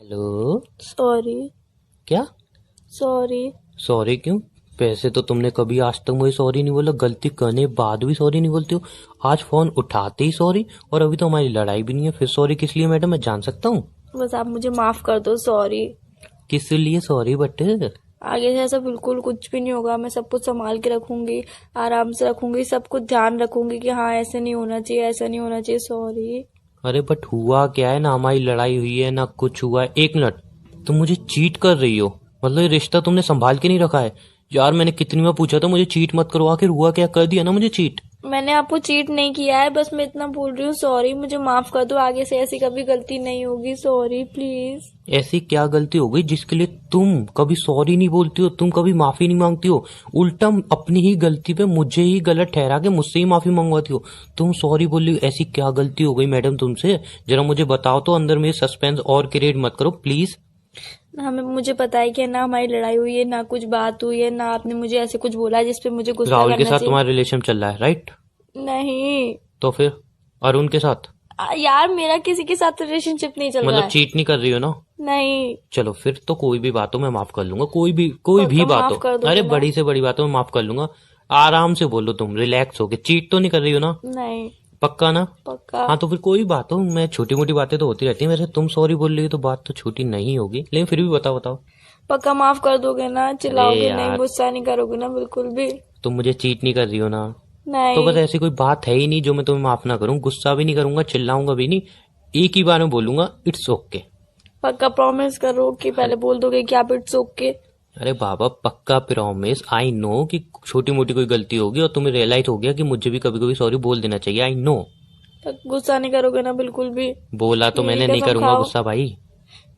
Hello. Sorry. क्या? Sorry. Sorry क्यों? वैसे तो तुमने कभी आज तक मुझे सॉरी नहीं बोला, गलती करने के बाद भी सॉरी नहीं बोलती हो। आज फोन उठाते ही सॉरी, और अभी तो हमारी लड़ाई भी नहीं है, फिर सॉरी किस लिए मैडम, मैं जान सकता हूँ? बस आप मुझे माफ कर दो। सॉरी। किस लिए सॉरी बट? आगे से ऐसा बिल्कुल कुछ भी नहीं होगा। मैं सब कुछ संभाल के रखूंगी, आराम से रखूंगी, सब कुछ ध्यान रखूंगी कि हाँ ऐसे नहीं होना चाहिए, ऐसा नहीं होना चाहिए। सॉरी। अरे बट हुआ क्या है? ना हमारी लड़ाई हुई है ना कुछ हुआ है। एक मिनट, तुम मुझे चीट कर रही हो? मतलब ये रिश्ता तुमने संभाल के नहीं रखा है यार। मैंने कितनी बार पूछा था मुझे चीट मत करो, आखिर हुआ क्या? कर दिया ना मुझे चीट। मैंने आपको चीट नहीं किया है, बस मैं इतना बोल रही हूँ। सॉरी, मुझे माफ कर दो। आगे से ऐसी कभी गलती नहीं होगी। Sorry please. ऐसी क्या गलती हो गई जिसके लिए तुम कभी सॉरी नहीं बोलती हो, तुम कभी माफी नहीं मांगती हो? उल्टा अपनी ही गलती पे मुझे ही गलत ठहरा के मुझसे ही माफी मंगवाती हो। तुम सॉरी बोल रही हो, ऐसी क्या गलती हो गई मैडम तुमसे? जरा मुझे बताओ तो, अंदर में सस्पेंस और क्रिएट मत करो प्लीज। मुझे पता है कि ना हमारी लड़ाई हुई है, ना कुछ बात हुई है, ना आपने मुझे ऐसे कुछ बोला है जिसपे मुझे गुस्सा राहुल के करना साथ चाहिए। तुम्हारा रिलेशन चल रहा है राइट? नहीं। तो फिर अरुण के साथ? यार मेरा किसी के साथ रिलेशनशिप नहीं चल रहा मतलब है। चीट नहीं कर रही हो ना? नहीं। चलो फिर तो कोई भी बात हो मैं माफ कर लूंगा, कोई भी बात माफ हो। कर अरे दोगे ना? बड़ी से बड़ी बात हो मैं माफ कर लूंगा। आराम से बोलो, तुम रिलैक्स हो के। चीट तो नहीं कर रही हो ना? नहीं। पक्का ना? पक्का। हाँ तो फिर कोई बात हो, मैं छोटी मोटी बातें तो होती रहती है। वैसे तुम सॉरी बोल रही हो तो बात तो छोटी नहीं होगी, लेकिन फिर भी बताओ बताओ। पक्का माफ कर दोगे ना? अरे चिल्लाओगे नहीं, यार, गुस्सा नहीं करोगे ना बिल्कुल भी? तुम मुझे चीट नहीं कर रही हो ना? तो बस नहीं। ऐसी कोई बात है ही नहीं जो मैं तुम्हें माफ ना करूं। गुस्सा भी नहीं करूंगा, चिल्लाऊंगा भी नहीं, एक ही बार में बोलूंगा इट्स ओके। पक्का प्रॉमिस करो कि पहले बोल दोगे कि आप इट्स ओके? अरे बाबा पक्का प्रॉमिस। आई नो कि छोटी मोटी कोई गलती होगी और तुम्हें रियलाइज हो गया कि मुझे भी कभी कभी सॉरी बोल देना चाहिए। I know. गुस्सा नहीं करोगे ना बिल्कुल भी? बोला तो मेरी मैंने, नहीं कसम करूंगा खाओ। गुस्सा भाई।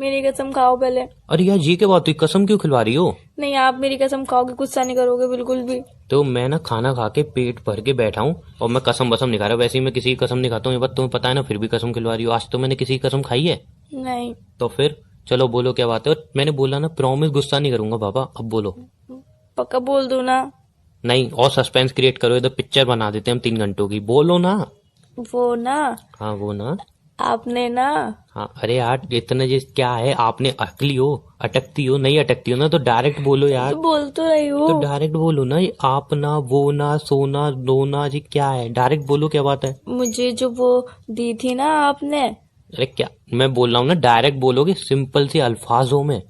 मेरी कसम खाओ पहले। अरे यार ये क्या बात हुई, कसम क्यों खिलवा रही हो? नहीं, आप मेरी कसम खाओगे, गुस्सा नहीं करोगे बिल्कुल भी? तो मैं ना खाना खा के पेट भर के बैठा हूँ और मैं कसम बसम नहीं खा रहा। वैसे ही मैं किसी की कसम नहीं खाता हूँ, ये बात तुम्हें पता है ना, फिर भी कसम खिलवा रही हो। आज तो मैंने किसी की कसम खाई है? नहीं। तो फिर चलो बोलो क्या बात है। और मैंने बोला ना प्रॉमिस गुस्सा नहीं करूंगा बाबा, अब बोलो। पक्का बोल दो ना? नहीं, और सस्पेंस क्रिएट करो, इधर पिक्चर बना देते हैं हम 3 घंटों की। बोलो ना। वो ना, हाँ वो ना। आपने ना। हाँ अरे यार इतना ये क्या है, आपने अकली हो, अटकती हो? नहीं अटकती हो ना तो डायरेक्ट बोलो यार। तो बोल तो रही तो हूँ। डायरेक्ट बोलो ना, ये आप ना वो ना सोना दोना जी क्या है, डायरेक्ट बोलो क्या बात है। मुझे जो वो दी थी ना आपने, अरे क्या मैं बोल रहा हूँ ना, डायरेक्ट बोलोगे सिंपल सी अल्फाजों में।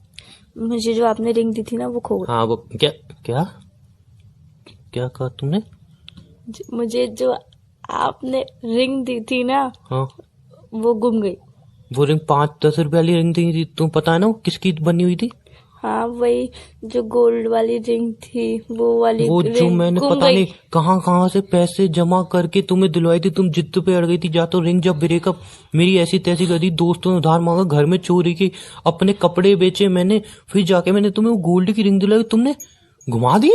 मुझे जो आपने रिंग दी थी ना वो खो हाँ वो क्या? क्या क्या कहा तुमने? मुझे जो आपने रिंग दी थी ना हाँ वो गुम गई। वो रिंग 5-10 रुपए वाली रिंग थी, तुम्हें पता है ना वो किसकी बनी हुई थी? हाँ वही, जो गोल्ड वाली रिंग थी वो वाली वो जो रिंग मैंने गुम पता गई। नहीं कहाँ कहाँ से पैसे जमा करके तुम्हें दिलवाई थी, तुम जिद पे अड़ गई थी। जा तो रिंग जब ब्रेकअप मेरी ऐसी तैसी कर दी, दोस्तों ने उधार मांगा, घर में चोरी की, अपने कपड़े बेचे मैंने, फिर जाके मैंने तुम्हें वो गोल्ड की रिंग दिलाई, तुमने घुमा दी।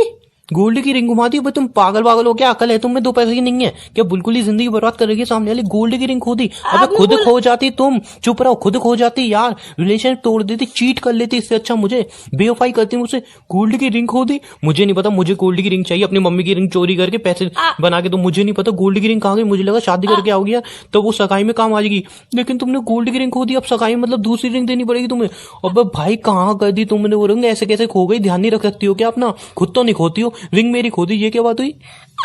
गोल्ड की रिंग घुमा दी भाई? तुम पागल पागल हो क्या? अकल है तुम्हें? 2 पैसे की नहीं है क्या? बिल्कुल ही जिंदगी बर्बाद कर रही है सामने वाली। गोल्ड की रिंग खो दी? अबे आपने खुद बोला खो जाती तुम, चुप रहो, खुद खो जाती यार, रिलेशन तोड़ देती, चीट कर लेती। इससे अच्छा मुझे बेवफाई करती मुझसे। गोल्ड की रिंग खो दी? मुझे नहीं पता, मुझे गोल्ड की रिंग चाहिए। अपनी मम्मी की रिंग चोरी करके पैसे बना के, तो मुझे नहीं पता गोल्ड की रिंग कहाँ गई। मुझे लगा शादी करके आओगी यार तो वो सगाई में काम आ जाएगी, लेकिन तुमने गोल्ड की रिंग खो दी। अब सगाई मतलब दूसरी रिंग देनी पड़ेगी तुम्हें। अब भाई कहाँ कर दी तुमने वो रिंग? ऐसे कैसे खो गई? ध्यान नहीं रख सकती हो क्या अपना? खुद तो नहीं खोती हो, रिंग मेरी खो दी, ये क्या बात हुई?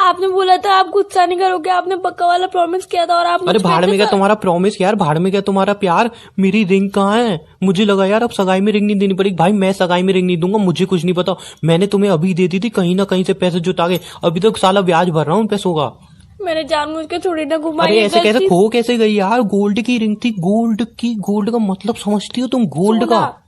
आपने बोला था आप गुस्सा नहीं करोगे, आपने पक्का वाला प्रॉमिस किया था और आप अरे मुझ पे भाड़ में इतने क्या तुम्हारा प्रॉमिस यार, भाड़ में क्या तुम्हारा प्यार। मेरी रिंग कहाँ है? मुझे लगा यार अब सगाई में रिंग नहीं देनी पड़ेगी। भाई मैं सगाई में रिंग नहीं दूंगा, मुझे कुछ नहीं पता। मैंने तुम्हें अभी दे दी थी कहीं ना कहीं से पैसे जुटा के, अभी तक साला ब्याज भर रहा हूँ पैसों का। मैंने जानबूझ के थोड़ी ना घुमाई अरे है, ऐसे कैसे गलती खो कैसे गई यार? गोल्ड की रिंग थी, गोल्ड की, गोल्ड का मतलब समझती हो तुम? गोल्ड का सोना।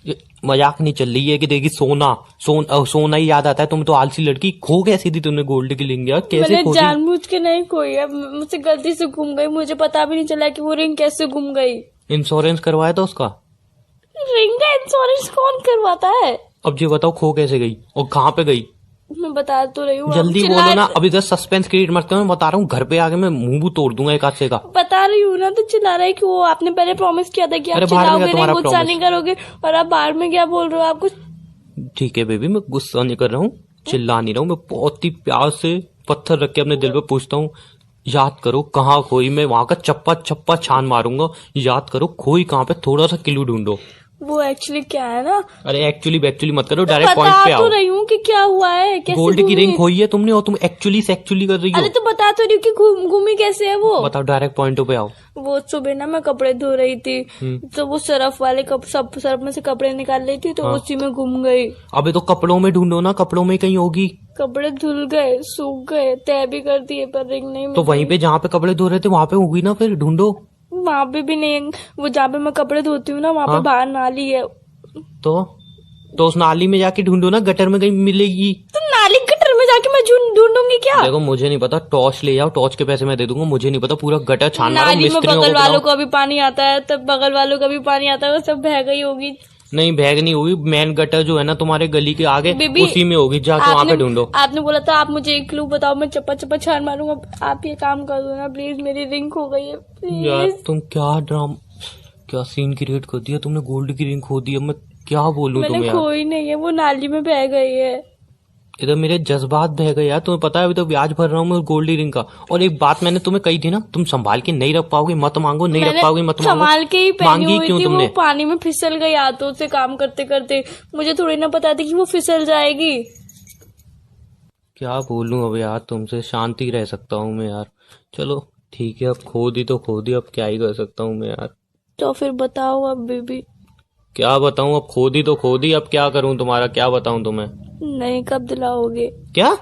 ये मजाक नहीं चल रही है कि देखी सोना सोना ही याद आता है। तुम तो आलसी लड़की, खो कैसी थी तुमने गोल्ड की रिंग यार? कैसे मैंने खो दी? जानबूझ के नहीं खोई है, मुझसे गलती से गुम गई, मुझे पता भी नहीं चला कि वो रिंग कैसे गुम गई। इंश्योरेंस करवाया था उसका? रिंग का इंश्योरेंस कौन करवाता है? अब ये बताओ खो कैसे गई और कहाँ पे गई? मैं बता तो रही हूँ, आप जल्दी चिल्ला। बोलो ना, अभी तक सस्पेंस क्रिएट मत करो। मैं बता रहा हूँ घर पे आके मैं मुंह तोड़ दूंगा एक हाथ से का। बता रही हूँ ना, तो चिल्ला रहा है कि वो आपने पहले प्रॉमिस किया था कि आप अरे बाहर में क्या चिल्लाओगे नहीं, तुम्हारा गुस्सा promise? नहीं करोगे, और आप बाहर में क्या बोल रहे हो? आप कुछ ठीक है बेबी, मैं गुस्सा नहीं कर रहा हूँ, चिल्ला नहीं रहा हूँ। मैं बहुत ही प्यार से पत्थर रख के अपने दिल पे पूछता हूँ, याद करो कहाँ खोई, मैं वहां का चप्पा चप्पा छान मारूंगा। याद करो खोई कहाँ पे, थोड़ा सा क्लू ढूंढो। वो एक्चुअली क्या है ना, अरे एक्चुअली मत करो, डायरेक्ट पॉइंट बता पे तो आओ। रही हूँ कि क्या हुआ है, कैसे गोल्ड की घूमी रिंग है? खोई है तुमने और तुम एक्चुअली कर रही अरे हो। तो बता तो रही हूँ कि घूमी कैसे है वो। बताओ, डायरेक्ट पॉइंटों पे आओ। वो सुबह ना मैं कपड़े धो रही थी, तो वो सरफ वाले सरफ में से कपड़े निकाल रही थी, तो हाँ। उसी में घूम गई। अबे तो कपड़ों में ढूंढो ना, कपड़ों में कहीं होगी। कपड़े धुल गए, सूख गए, तय भी कर दिए, पर रिंग नहीं तो मिली। वहीं पे जहाँ पे कपड़े धो रहे थे वहां पे होगी ना, फिर ढूंढो। वहां पे भी नहीं, वो जहाँ पे मैं कपड़े धोती हूँ ना, वहाँ हाँ। पे बाहर नाली है। तो उस नाली में जाके ढूंढो ना, गटर में कहीं मिलेगी। तो नाली गटर में जाके मैं ढूंढूंगी क्या? देखो मुझे नहीं पता, टॉर्च ले जाओ, टॉर्च के पैसे मैं दे दूंगा। मुझे नहीं पता, पूरा गटर छान मारो, नाली में मिस्त्रियों को बगल वालों बुलाओ। का भी पानी आता है, तब बगल वालों का भी पानी आता है, वो सब बह गई होगी। नहीं बहग नहीं होगी, मेन गटर जो है ना तुम्हारे गली के आगे, बेबी, उसी में होगी, जाके वहां पे ढूंढो। आपने बोला था आप मुझे एक क्लू बताओ, मैं चप्पा चप्पा छान मारूंगा। आप ये काम कर दो ना प्लीज, मेरी रिंग खो गई है यार प्लीज। तुम क्या सीन क्रिएट कर दिया तुमने, गोल्ड की रिंग खो दी। अब मैं क्या बोलूं तुम्हें मैंने यार। खोई नहीं है, वो नाली में बह गई है। इधर मेरे जज्बात बह गए यार, तुम्हें पता है अभी तो ब्याज भर रहा हूँ मैं गोल्ड रिंग का। और एक बात मैंने तुम्हें कही थी ना, तुम संभाल के नहीं रख पाओगे मत मांगो, नहीं रख पाओगे मत मांगो। संभाल के ही पहनी मांगी हुई क्यों थी, तुमने? वो पानी में फिसल गई हाथों से काम करते करते। मुझे थोड़ी ना पता था कि वो फिसल जाएगी। क्या बोलूं अब यार, तुमसे शांति रह सकता हूँ मैं यार। चलो ठीक है, अब खो दी तो खो दी, अब क्या ही कर सकता हूँ मैं यार। तो फिर बताओ अब बेबी। क्या बताऊं, अब खो दी तो खो दी, अब क्या करूं तुम्हारा, क्या बताऊं तुम्हें। नहीं, कब दिलाओगे? क्या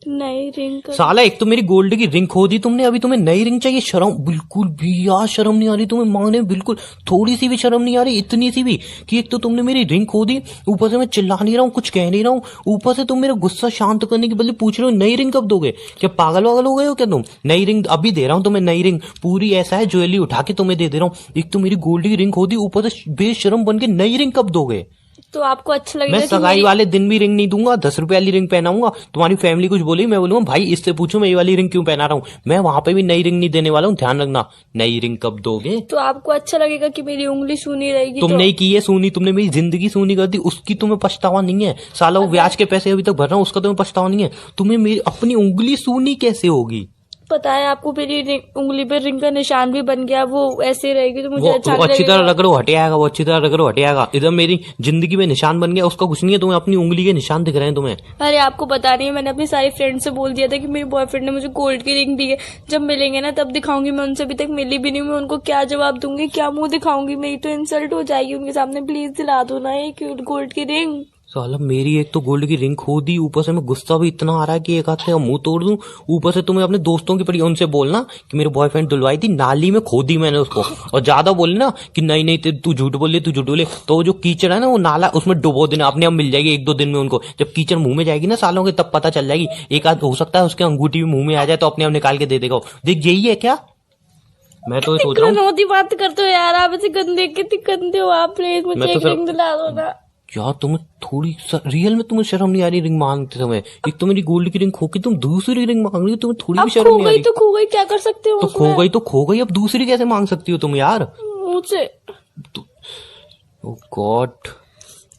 नई रिंग कब? साला, एक तो मेरी गोल्ड की रिंग खो दी तुमने, अभी तुम्हें नई रिंग चाहिए। शर्म बिल्कुल भी यार, शर्म नहीं आ रही तुम्हें मांगने में, बिल्कुल थोड़ी सी भी शर्म नहीं आ रही, इतनी सी भी कि एक तो तुमने मेरी रिंग खो दी, ऊपर से मैं चिल्ला नहीं रहा हूँ, कुछ कह नहीं रहा हूँ, ऊपर से तुम मेरा गुस्सा शांत करने के बदले पूछ रहे हो नई रिंग कब दोगे। क्या पागल वागल हो गए हो क्या तुम? नई रिंग अभी दे रहा हूँ तुम्हें, नई रिंग पूरी, ऐसा है ज्वेलरी उठा के तुम्हें दे रहा हूँ। एक तो मेरी गोल्ड की रिंग खो दी, ऊपर से बेशरम बन के नई रिंग कब दोगे? तो आपको अच्छा लगेगा मैं कि सगाई वाले दिन भी रिंग नहीं दूंगा, 10 रुपए वाली रिंग पहनाऊंगा। तुम्हारी फैमिली कुछ बोली, मैं बोलूंगा भाई इससे पूछो मैं ये वाली रिंग क्यों पहना रहा हूँ। मैं वहां पे भी नई रिंग नहीं देने वाला हूँ, ध्यान रखना। नई रिंग कब दोगे? तो आपको अच्छा लगेगा कि मेरी उंगली सूनी रहेगी? तुमने तो ही की है सूनी, तुमने मेरी जिंदगी सूनी कर दी, उसकी तुम्हें पछतावा नहीं है। साला वो ब्याज के पैसे अभी तक भर रहा हूँ, उसका तुम्हें पछतावा नहीं है। तुम्हें मेरी अपनी उंगली सूनी कैसे होगी? पता है आपको, मेरी उंगली पे रिंग का निशान भी बन गया, वो ऐसे रहेगी तो मुझे वो अच्छा वो अच्छी लगेगा। तरह रगड़ो हटेगा, वो अच्छी तरह रगड़ो हटेगा। इधर मेरी जिंदगी में निशान बन गया, उसका कुछ नहीं है, तुम्हें अपनी उंगली के निशान दिख रहे हैं तुम्हें। अरे आपको पता नहीं है, मैंने अपनी सारी फ्रेंड से बोल दिया था कि मेरे बॉयफ्रेंड ने मुझे गोल्ड की रिंग दी है, जब मिलेंगे ना तब दिखाऊंगी। मैं उनसे अभी तक मिली भी नहीं, मैं उनको क्या जवाब दूंगी, क्या मुंह दिखाऊंगी? मेरी तो इंसल्ट हो जाएगी उनके सामने। प्लीज दिला दो ना ये गोल्ड की रिंग। साला मेरी एक तो गोल्ड की रिंग खो दी, ऊपर से मैं गुस्सा भी इतना आ रहा है कि एक हाथ से मुंह तोड़ दूं, ऊपर से तुम्हें अपने दोस्तों की पड़ी, उनसे बोलना कि मेरे बॉयफ्रेंड दिलवाई थी, नाली में खो दी मैंने उसको। और ज्यादा बोले ना कि नहीं तू झूठ बोले, तो जो कीचड़ है ना वो नाला, उसमें डुबो देना, अपने आप मिल जाएगी 1-2 दिन में उनको। जब कीचड़ मुंह में जाएगी ना सालों के, तब पता चल जाएगी। एक आध हो सकता है उसके अंगूठी भी मुंह में आ जाए तो अपने आप निकाल के दे देगा। देख यही है क्या? मैं तो सोच रहा हूँ नौती बात करते हो यार आप, ऐसे गंदे कितने गंदे हो आप। प्लीज मुझे एक रिंग दिला दो ना। क्या तुम्हें थोड़ी रियल में तुम्हें शर्म नहीं आ रही रिंग मांगते समय? एक तो मेरी गोल्ड की रिंग खो के तुम दूसरी रिंग मांग रही हो, तुम्हें थोड़ी भी शर्म नहीं आ रही? तो खो गई, क्या कर सकते हो? तो खो गई, अब दूसरी कैसे मांग सकती हो तुम यार? मुझसे ओह गॉड,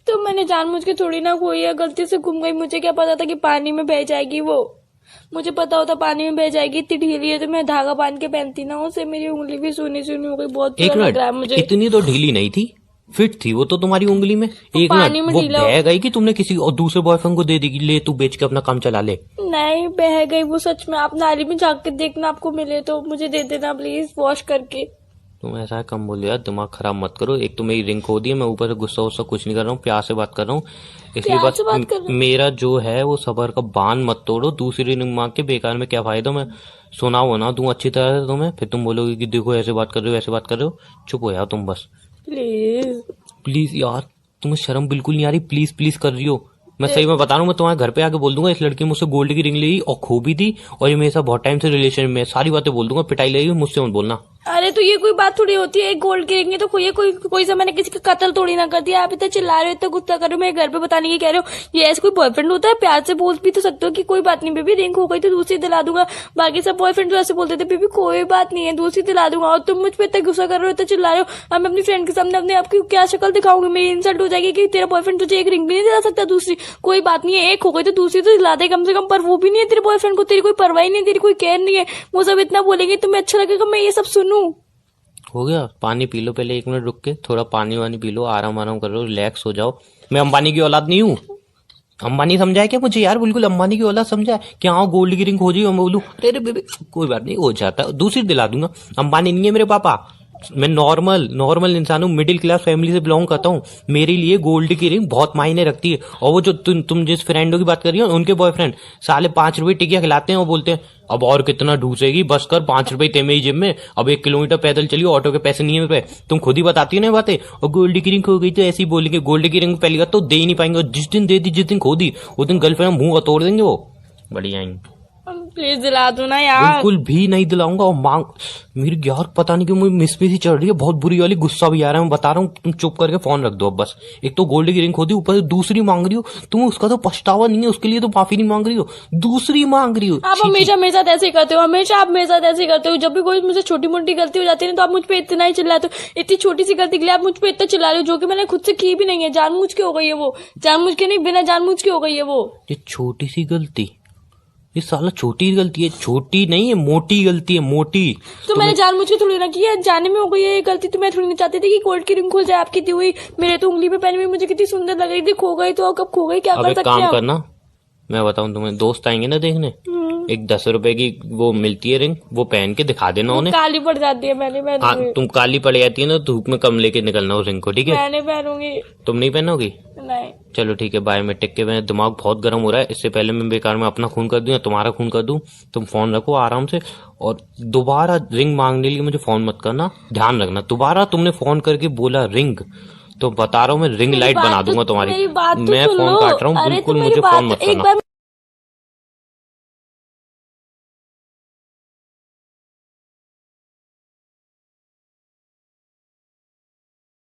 तो मैंने जानबूझ के थोड़ी ना खोई है, गलती से घूम गई। मुझे क्या पता था कि पानी में बह जाएगी वो। मुझे पता होता पानी में बह जाएगी, इतनी ढीली है तो मैं धागा बांध के पहनती ना उसे। मेरी उंगली भी सूनी हो गई, बहुत एक बुरा लग रहा है मिनट, मुझे। इतनी तो ढीली नहीं थी, फिट थी वो तो तुम्हारी उंगली में। एक पानी मिनट, में वो ढीला बह गई कि तुमने किसी और दूसरे बॉयफ्रेंड को दे दी कि ले तू बेच के अपना काम चला ले? नहीं बह गई वो, सच में। आप नाली में जाके देखना, आपको मिले तो मुझे दे देना प्लीज, वॉश करके। तुम ऐसा कम बोलो यार, दिमाग खराब मत करो। एक तो मेरी रिंग खो दी है, मैं ऊपर से गुस्सा वुस्सा कुछ नहीं कर रहा हूँ, प्यार से बात कर रहा हूँ। इसलिए प्यार से बात कर रहे हो? मेरा जो है वो सबर का बांध मत तोड़ो। दूसरी रिंग मांग के बेकार में क्या फायदा? मैं सुना हो ना दूं अच्छी तरह से तुम्हें, फिर तुम बोलोगे कि देखो ऐसे बात कर रहे हो, ऐसे बात कर रहे हो। चुप हो यार तुम बस, प्लीज यार। तुम्हें शर्म बिल्कुल नहीं आ रही, प्लीज कर रही हो। मैं सही में बता रहा हूँ, मैं तुम्हारे घर पे आके बोल दूंगा इस लड़की मुझसे गोल्ड की रिंग ली और खो भी दी, और ये मेरे साथ बहुत टाइम से रिलेशन में, सारी बातें बोल दूंगा, पिटाई लगेगी, मुझसे मत बोलना। अरे तो ये कोई बात थोड़ी होती है, एक गोल्ड की रिंग है तो कोई सा मैंने किसी का कत्ल थोड़ी ना कर दिया। आप इतना चिल्ला रहे हो, इतना गुस्सा कर रहे हो, मेरे घर पे बताने की कह रहे हो। ये ऐसे कोई बॉयफ्रेंड होता है? प्यार से बोल भी तो सकते हो कि कोई बात नहीं बेबी, रिंग हो गई तो दूसरी दिला दूंगा। बाकी सब बॉयफ्रेंड तो ऐसे बोलते थे बेबी कोई बात नहीं है दूसरी दिला दूंगा, और तुम मुझ पर इतना गुस्सा कर रहे हो, इतना चिल्ला रहे हो। अब मैं अपनी फ्रेंड के सामने अपने आपकी क्या शक्ल दिखाऊंगी? मेरी इंसल्ट हो जाएगी कि तेरा बॉयफ्रेंड तुझे एक रिंग भी नहीं दिला सकता दूसरी। कोई बात नहीं है, एक हो गई तो दूसरी तो दिला दे कम से कम, पर वो भी नहीं है तेरे बॉयफ्रेंड को, तेरी कोई परवाही नहीं है, तेरी कोई केयर नहीं है। वो सब इतना बोलेंगे तुम्हें अच्छा लगेगा मैं ये सब सुनूं? हो गया, पानी पी लो पहले, 1 मिनट रुक के थोड़ा पानी वानी पी लो, आराम आराम करो, रिलैक्स हो जाओ। मैं अंबानी की औलाद नहीं हूँ। अंबानी समझा है क्या मुझे यार? बिल्कुल अंबानी की औलाद समझा है क्या? हाँ गोल्ड की रिंग हो जाएगी, मैं बोलूँ अरे बेबी कोई बात नहीं हो जाता, दूसरी दिला दूंगा। अंबानी नहीं है मेरे पापा, मैं नॉर्मल इंसान हूँ, मिडिल क्लास फैमिली से बिलोंग करता हूँ। मेरे लिए गोल्ड की रिंग बहुत मायने रखती है। और वो जो तुम जिस फ्रेंडों की बात कर रही हो, उनके बॉयफ्रेंड साले 5 रुपए टिकिया खिलाते हैं, वो बोलते हैं अब और कितना ढूंसेगी, बस कर 5 रुपए थे मेरी जेब में, अब 1 किलोमीटर पैदल चलियो, ऑटो के पैसे नहीं है मेरे पे। तुम खुद ही बताती हो ना बातें। और गोल्ड की रिंग खो गई तो ऐसे ही बोलेंगे, गोल्ड की रिंग पहली बात तो दे ही नहीं पाएंगे, और जिस दिन दे दी, जिस दिन खो दी उस दिन गर्लफ्रेंड मुंह तोड़ देंगे वो। बढ़िया आएंगे। प्लीज दिला दो ना यार। बिल्कुल भी नहीं दिलाऊंगा। और मांग मेरी यार पता नहीं क्यों मुझे मिसमिस ही चढ़ रही है, बहुत बुरी वाली, गुस्सा भी आ रहा है। मैं बता रहा हूँ तुम चुप करके फोन रख दो अब बस। एक तो गोल्ड की रिंग खो दी, ऊपर से दूसरी मांग रही हो तुम, उसका तो पछतावा नहीं है, उसके लिए तो माफी नहीं मांग रही हो, दूसरी मांग रही हो। आप हमेशा मेरे साथ ऐसे ही करते हो, हमेशा आप मेरे साथ ऐसे ही करते हो। जब भी कोई मुझसे छोटी मोटी गलती हो जाती है ना तो आप मुझ पे इतना ही चिल्लाते हो। इतनी छोटी सी गलती के लिए आप मुझ पे इतना चिल्ला रहे हो, जो कि मैंने खुद से की भी नहीं है। जानबूझ के हो गई है वो, जानबूझ के नहीं, बिना जानबूझ के हो गई है वो। ये छोटी सी गलती, ये साला छोटी गलती है, छोटी नहीं है, मोटी गलती है, मोटी। तो मैंने जानबूझ के थोड़ी ना की है, जाने में हो गई है ये गलती। तो मैं थोड़ी नहीं चाहती थी कि गोल्ड की रिंग खुल जाए आपकी दी हुई। मेरे तो उंगली पे पहनी हुई मुझे कितनी सुंदर लग रही थी, खो गई तो कब खो गई, क्या अब कर एक सकते काम हैं? करना, मैं बताऊं तुम्हें, दोस्त आएंगे ना देखने, एक 10 रुपए की वो मिलती है रिंग, वो पहन के दिखा देना उन्हें। काली पड़ जाती है, मैंने हाँ पहनूंगी। तुम काली पड़ जाती है ना, धूप में कम लेके निकलना उस रिंग को, ठीक है? मैंने पहनूंगी। तुम नहीं पहनोगी? नहीं। चलो ठीक है, बाय। मैं टिक के, मेरा दिमाग बहुत गर्म हो रहा है, इससे पहले मैं बेकार में अपना खून कर दूं या तुम्हारा खून कर दूं। तुम फोन रखो आराम से, और दोबारा रिंग मांगने के लिए मुझे फोन मत करना, ध्यान रखना। दोबारा तुमने फोन करके बोला रिंग तो बता रहा हूँ मैं रिंग लाइट बना दूंगा तुम्हारी। मेरी बात तो मैं सुन फोन लो। काट रहा हूँ, अरे तो बिल्कुल मेरी मुझे फोन बात मत एक करना। बार